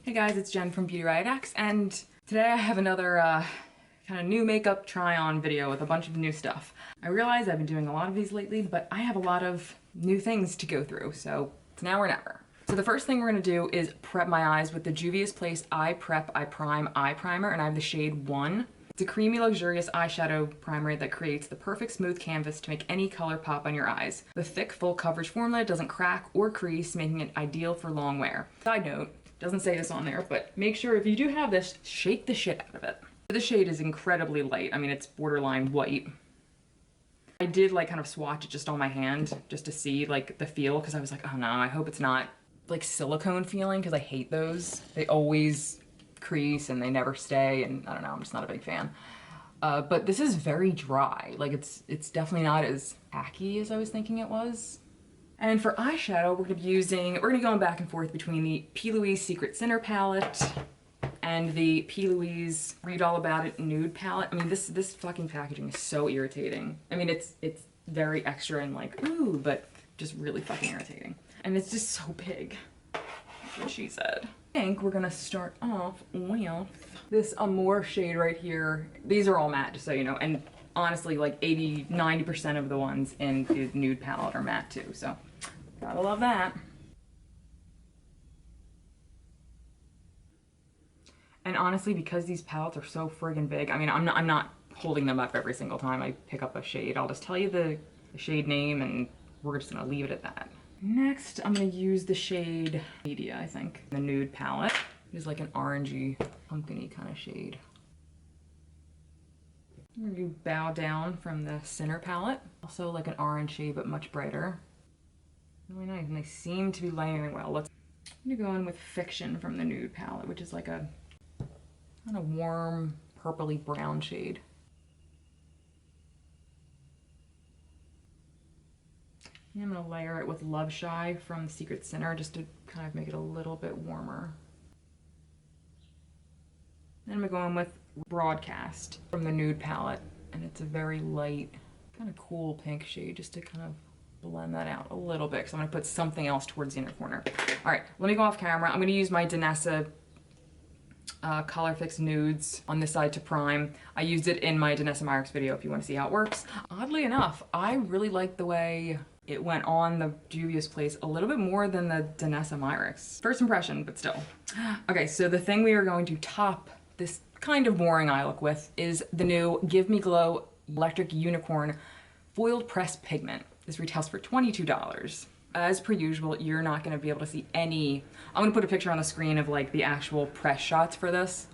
Hey guys, it's Jen from beautyriotx, and today I have another kind of new makeup try-on video with a bunch of new stuff. I realize I've been doing a lot of these lately, but I have a lot of new things to go through, so it's now or never. So the first thing we're gonna do is prep my eyes with the Juvia's Place Eye Prep Eye Prime Eye Primer, and I have the shade 1. It's a creamy, luxurious eyeshadow primer that creates the perfect smooth canvas to make any color pop on your eyes. The thick, full coverage formula doesn't crack or crease, making it ideal for long wear. Side note, doesn't say this on there, but make sure if you do have this, shake the shit out of it. The shade is incredibly light. I mean, it's borderline white. I did like kind of swatch it just on my hand just to see like the feel, because I was like, oh no, I hope it's not like silicone feeling, because I hate those. They always crease and they never stay, and I don't know, I'm just not a big fan. But this is very dry. Like it's definitely not as tacky as I was thinking it was. And for eyeshadow, we're gonna be going back and forth between the P. Louise Secret Sinner palette and the P. Louise Read All About It Nude palette. I mean, this fucking packaging is so irritating. I mean, it's very extra and like, ooh, but just really fucking irritating. And it's just so big, that's what she said. I think we're gonna start off with this Amore shade right here. These are all matte, just so you know, and honestly, like 80–90% of the ones in the Nude palette are matte too, so gotta love that. And honestly, because these palettes are so friggin' big, I mean, I'm not holding them up every single time I pick up a shade. I'll just tell you the shade name and we're just gonna leave it at that. Next, I'm gonna use the shade Media, I think. The Nude palette. It's like an orangey, pumpkin-y kind of shade. I'm gonna do Bow Down from the Sinner palette. Also like an orange shade, but much brighter. Really nice, and they seem to be layering well. I'm gonna go in with Fiction from the Nude palette, which is like a kind of warm, purpley brown shade. And I'm gonna layer it with Love Shy from Secret Sinner just to kind of make it a little bit warmer. Then I'm gonna go in with Broadcast from the Nude palette, and it's a very light, kind of cool pink shade just to kind of blend that out a little bit, because I'm gonna put something else towards the inner corner. All right, let me go off camera. I'm gonna use my Danessa Colorfix Nudes on this side to prime. I used it in my Danessa Myricks video if you want to see how it works. Oddly enough, I really like the way it went on the Juvia's Place a little bit more than the Danessa Myricks. First impression, but still. Okay, so the thing we are going to top this kind of boring eye look with is the new Give Me Glow Electric Unicorn Foiled Pressed Pigment. This retails for $22. As per usual, you're not gonna be able to see any, I'm gonna put a picture on the screen of like the actual press shots for this.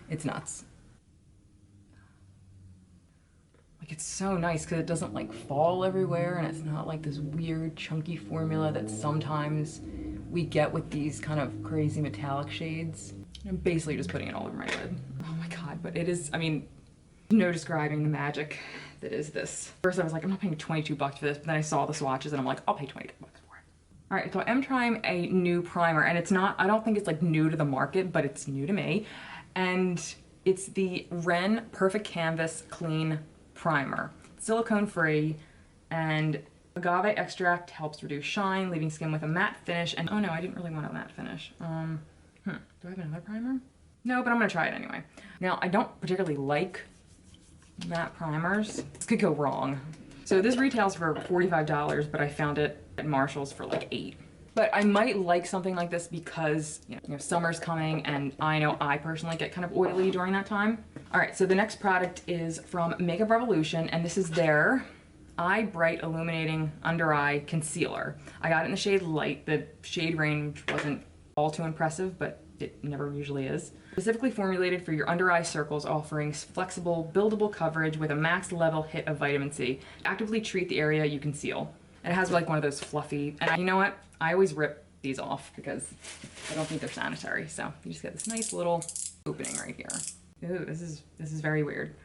It's nuts. Like, it's so nice because it doesn't like fall everywhere, and it's not like this weird chunky formula that sometimes we get with these kind of crazy metallic shades. I'm basically just putting it all over my lid. Oh my god, but it is, I mean, no describing the magic that is this. First I was like, I'm not paying $22 for this, but then I saw the swatches and I'm like, I'll pay $22 for it. All right, so I am trying a new primer, and it's not, I don't think it's like new to the market, but it's new to me. And it's the Ren Perfect Canvas Clean Primer. Silicone free, and agave extract helps reduce shine, leaving skin with a matte finish. And oh no, I didn't really want a matte finish. Do I have another primer? No, but I'm gonna try it anyway. Now, I don't particularly like matte primers. This could go wrong. So this retails for $45, but I found it at Marshall's for like $8. But I might like something like this because, you know, summer's coming, and I know I personally get kind of oily during that time. All right, so the next product is from Makeup Revolution, and this is their Eye Bright Illuminating Under-Eye Concealer. I got it in the shade Light. The shade range wasn't all too impressive, but it never usually is. Specifically formulated for your under-eye circles, offering flexible, buildable coverage with a max level hit of vitamin C. Actively treat the area you conceal. And it has like one of those fluffy, and you know what? I always rip these off because I don't think they're sanitary. So you just get this nice little opening right here. Ooh, this is very weird.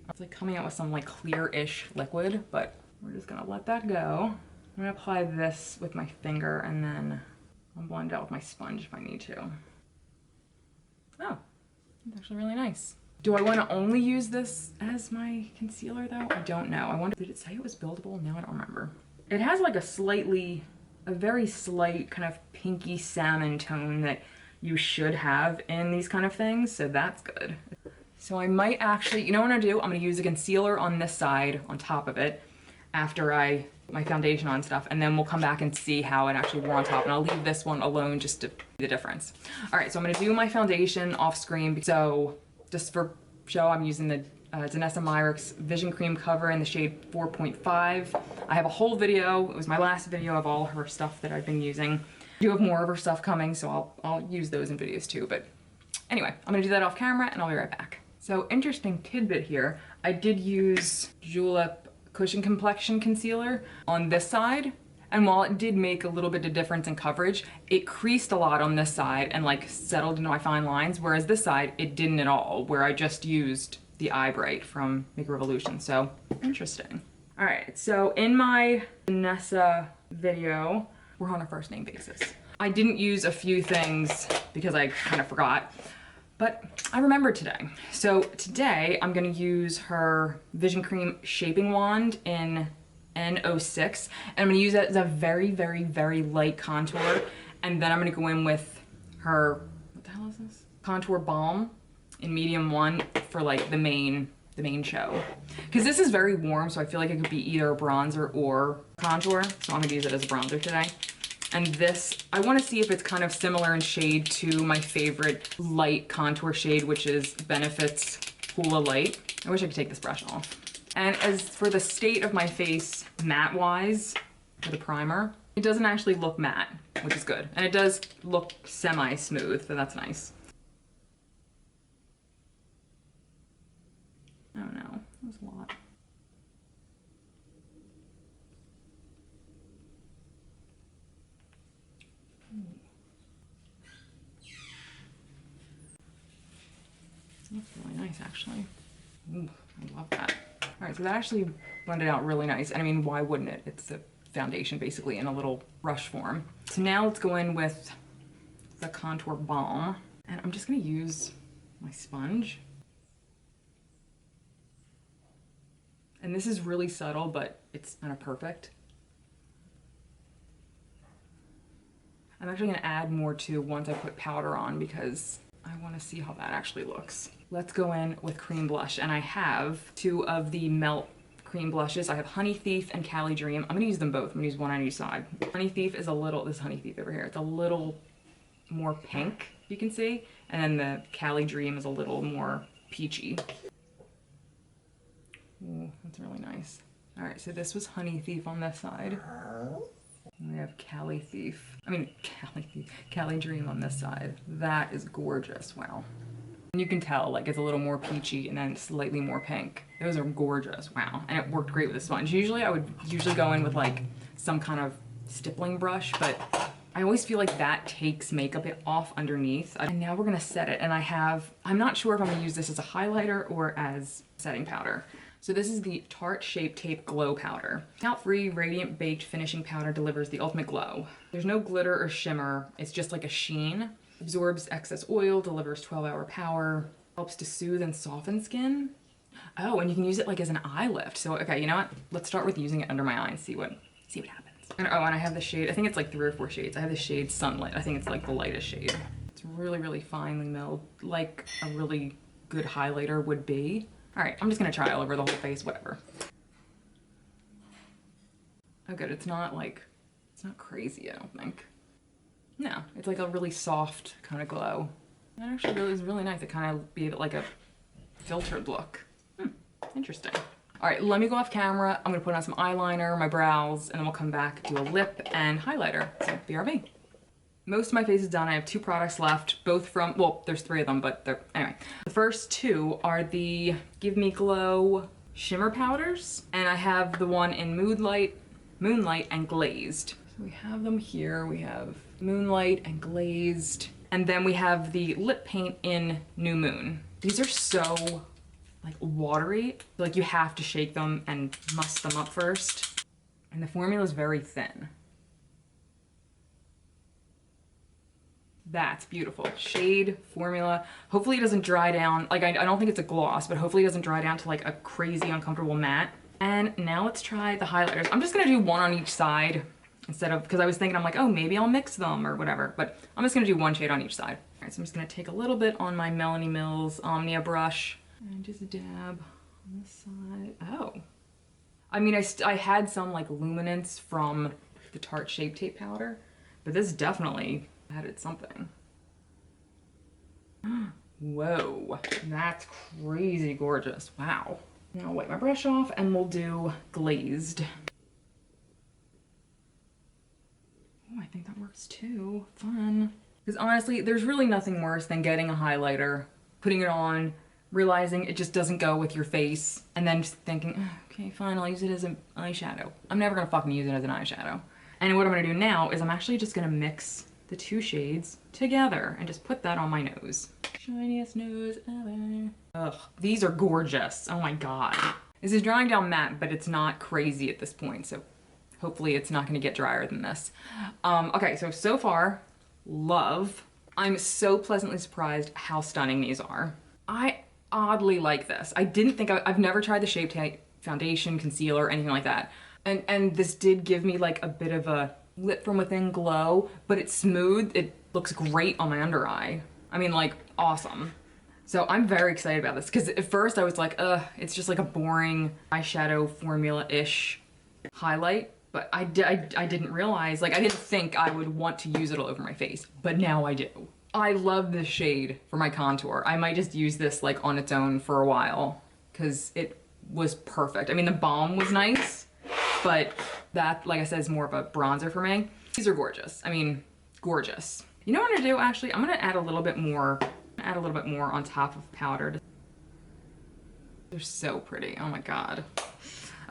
It's like coming out with some like clear-ish liquid, but we're just gonna let that go. I'm gonna apply this with my finger, and then I'll blend it out with my sponge if I need to. Oh, it's actually really nice. Do I want to only use this as my concealer though? I don't know. I wonder, did it say it was buildable? No, I don't remember. It has like a very slight kind of pinky salmon tone that you should have in these kind of things, so that's good. So I might actually, you know what I'm gonna do? I'm gonna use a concealer on this side, on top of it, after I put my foundation on stuff, and then we'll come back and see how it actually wore on top, and I'll leave this one alone just to see the difference. All right, so I'm gonna do my foundation off screen. So just for show, I'm using the Danessa Myricks Vision Cream Cover in the shade 4.5. I have a whole video, it was my last video of all her stuff that I've been using. I do have more of her stuff coming, so I'll use those in videos too, but anyway, I'm gonna do that off camera and I'll be right back. So interesting tidbit here, I did use Julep Cushion Complexion Concealer on this side, and while it did make a little bit of difference in coverage, it creased a lot on this side and like settled into my fine lines, whereas this side, it didn't at all, where I just used the Eye Bright from Makeup Revolution, so interesting. All right, so in my Danessa video, we're on a first name basis. I didn't use a few things because I kind of forgot, but I remembered today. So today I'm gonna use her Vision Cream Shaping Wand in N06, and I'm gonna use it as a very, very, very light contour, and then I'm gonna go in with her, what the hell is this? Contour Balm in medium 1 for like the main show. Because this is very warm, so I feel like it could be either a bronzer or contour, so I'm gonna use it as a bronzer today. And this, I wanna see if it's kind of similar in shade to my favorite light contour shade, which is Benefit's Hoola Light. I wish I could take this brush off. And as for the state of my face matte-wise, for the primer, it doesn't actually look matte, which is good. And it does look semi-smooth, so that's nice. Oh no, that was a lot. That's really nice, actually. Ooh, I love that. All right, so that actually blended out really nice. And I mean, why wouldn't it? It's a foundation basically in a little brush form. So now let's go in with the Contour Balm. And I'm just gonna use my sponge. And this is really subtle, but it's kind of perfect. I'm actually gonna add more too once I put powder on because I wanna see how that actually looks. Let's go in with cream blush, and I have 2 of the Melt cream blushes. I have Honey Thief and Cali Dream. I'm gonna use them both. I'm gonna use one on each side. Honey Thief is a little, this Honey Thief over here, it's a little more pink, you can see, and then the Cali Dream is a little more peachy. Ooh, that's really nice. All right, so this was Honey Thief on this side. And we have Cali Dream on this side. That is gorgeous, wow. And you can tell, like, it's a little more peachy and then slightly more pink. Those are gorgeous, wow. And it worked great with the sponge. Usually I would go in with like some kind of stippling brush, but I always feel like that takes makeup off underneath. And now we're gonna set it, and I'm not sure if I'm gonna use this as a highlighter or as setting powder. So this is the Tarte Shape Tape Glow Powder. Talc-free, radiant baked finishing powder delivers the ultimate glow. There's no glitter or shimmer, it's just like a sheen. Absorbs excess oil, delivers 12-hour power, helps to soothe and soften skin. Oh, and you can use it like as an eye lift. So, okay, you know what? Let's start with using it under my eye and see what happens. And oh, and I have the shade, I think it's like 3 or 4 shades. I have the shade Sunlit. I think it's like the lightest shade. It's really, really finely milled, like a really good highlighter would be. All right, I'm just gonna try all over the whole face, whatever. Oh good, it's not crazy, I don't think. No, it's like a really soft kind of glow. That actually is really nice. It kind of be like a filtered look. Interesting. All right, let me go off camera. I'm gonna put on some eyeliner, my brows, and then we'll come back, do a lip and highlighter. So BRB. Most of my face is done. I have 2 products left, both from, well, there's 3 of them, but anyway. The first 2 are the Give Me Glow shimmer powders, and I have the one in Moonlight and Glazed. So we have them here. We have Moonlight and Glazed, and then we have the lip paint in New Moon. These are so like watery, like you have to shake them and musk them up first. And the formula is very thin. That's beautiful. Shade, formula. Hopefully it doesn't dry down. Like I don't think it's a gloss, but hopefully it doesn't dry down to like a crazy uncomfortable matte. And now let's try the highlighters. I'm just gonna do one on each side instead of, because I was thinking, I'm like, oh, maybe I'll mix them or whatever, but I'm just gonna do one shade on each side. All right, so I'm just gonna take a little bit on my Melanie Mills Omnia brush and just dab on this side. Oh. I mean, I had some like luminance from the Tarte Shape Tape powder, but this definitely added something. Whoa, that's crazy gorgeous. Wow. I'll wipe my brush off and we'll do glazed. Oh, I think that works too. Fun. Because honestly, there's really nothing worse than getting a highlighter, putting it on, realizing it just doesn't go with your face, and then just thinking, oh, okay, fine, I'll use it as an eyeshadow. I'm never gonna fucking use it as an eyeshadow. And what I'm gonna do now is I'm actually just gonna mix the two shades together and just put that on my nose. Shiniest nose ever. Ugh, these are gorgeous. Oh my God. This is drying down matte, but it's not crazy at this point, so hopefully it's not gonna get drier than this. Okay, so far, love. I'm so pleasantly surprised how stunning these are. I oddly like this. I didn't think, I've never tried the Shape Tape foundation, concealer, anything like that. And this did give me like a bit of a lit from within glow, but it's smooth. It looks great on my under eye. I mean, like, awesome. So I'm very excited about this because at first I was like, it's just like a boring eyeshadow formula-ish highlight. But I didn't realize, like, I didn't think I would want to use it all over my face, but now I do. I love this shade for my contour. I might just use this like on its own for a while because it was perfect. I mean, the Balm was nice, but that, like I said, is more of a bronzer for me. These are gorgeous. I mean, gorgeous. You know what I'm gonna do, actually? I'm gonna add a little bit more on top of powdered. They're so pretty, oh my God.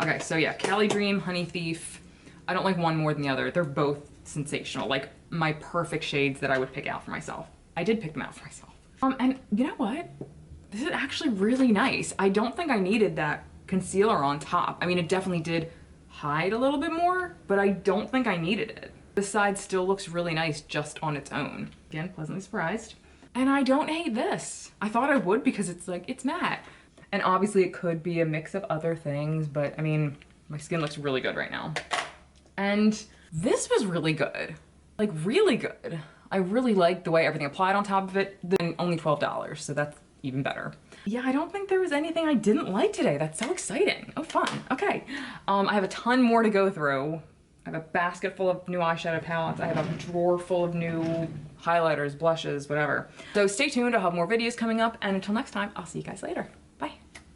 Okay, so yeah, Cali Dream, Honey Thief. I don't like one more than the other. They're both sensational, like my perfect shades that I would pick out for myself. I did pick them out for myself. And you know what? This is actually really nice. I don't think I needed that concealer on top. I mean, it definitely did hide a little bit more, but I don't think I needed it. This side still looks really nice just on its own. Again, pleasantly surprised. And I don't hate this. I thought I would because it's like, it's matte. And obviously it could be a mix of other things, but I mean, my skin looks really good right now. And this was really good, like really good. I really liked the way everything applied on top of it. Then only $12, so that's even better. Yeah, I don't think there was anything I didn't like today. That's so exciting. Oh, fun. Okay, I have a ton more to go through. I have a basket full of new eyeshadow palettes. I have a drawer full of new highlighters, blushes, whatever. So stay tuned, I'll have more videos coming up, and until next time, I'll see you guys later.